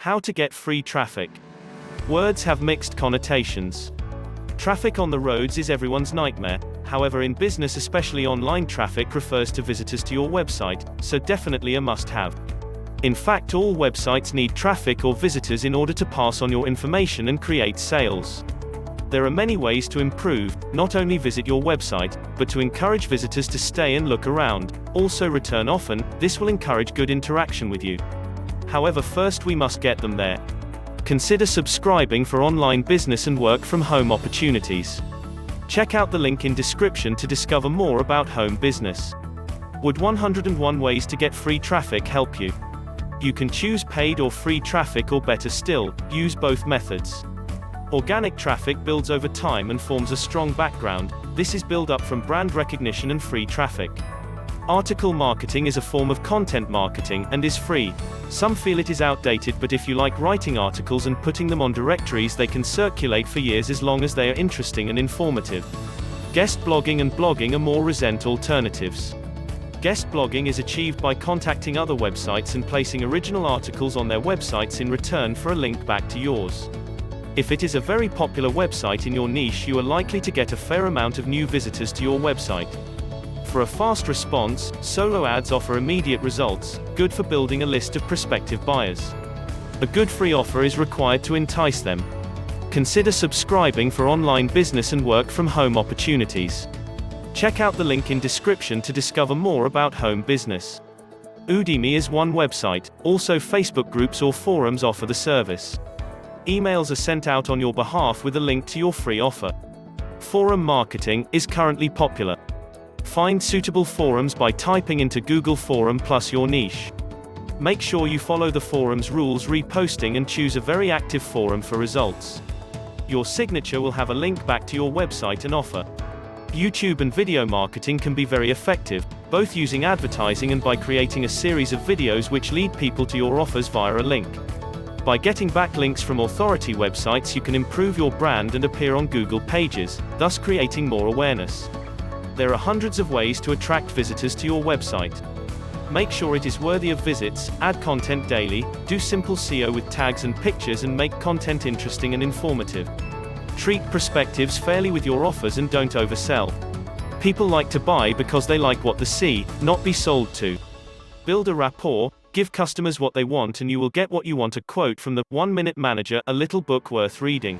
How to get free traffic. Words have mixed connotations. Traffic on the roads is everyone's nightmare. However, in business, especially online traffic, refers to visitors to your website, so definitely a must-have. In fact, all websites need traffic or visitors in order to pass on your information and create sales. There are many ways to improve, not only visit your website, but to encourage visitors to stay and look around, also return often. This will encourage good interaction with you. However, first we must get them there. Consider subscribing for online business and work from home opportunities. Check out the link in description to discover more about home business. Would 101 ways to get free traffic help you? You can choose paid or free traffic, or better still, use both methods. Organic traffic builds over time and forms a strong background. This is built up from brand recognition and free traffic. Article marketing is a form of content marketing, and is free. Some feel it is outdated, but if you like writing articles and putting them on directories, they can circulate for years as long as they are interesting and informative. Guest blogging and blogging are more recent alternatives. Guest blogging is achieved by contacting other websites and placing original articles on their websites in return for a link back to yours. If it is a very popular website in your niche, you are likely to get a fair amount of new visitors to your website. For a fast response, solo ads offer immediate results, good for building a list of prospective buyers. A good free offer is required to entice them. Consider subscribing for online business and work from home opportunities. Check out the link in description to discover more about home business. Udemy is one website, also Facebook groups or forums offer the service. Emails are sent out on your behalf with a link to your free offer. Forum marketing is currently popular. Find suitable forums by typing into Google Forum plus your niche. Make sure you follow the forum's rules, reposting, and choose a very active forum for results. Your signature will have a link back to your website and offer. YouTube and video marketing can be very effective, both using advertising and by creating a series of videos which lead people to your offers via a link. By getting backlinks from authority websites, you can improve your brand and appear on Google pages, thus creating more awareness. There are hundreds of ways to attract visitors to your website. Make sure it is worthy of visits, add content daily, do simple SEO with tags and pictures, and make content interesting and informative. Treat prospectives fairly with your offers and don't oversell. People like to buy because they like what they see, not be sold to. Build a rapport, give customers what they want and you will get what you want. A quote from the 1 Minute Manager, a little book worth reading.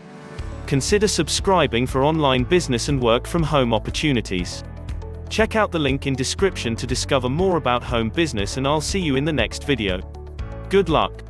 Consider subscribing for online business and work from home opportunities. Check out the link in description to discover more about home business, and I'll see you in the next video. Good luck.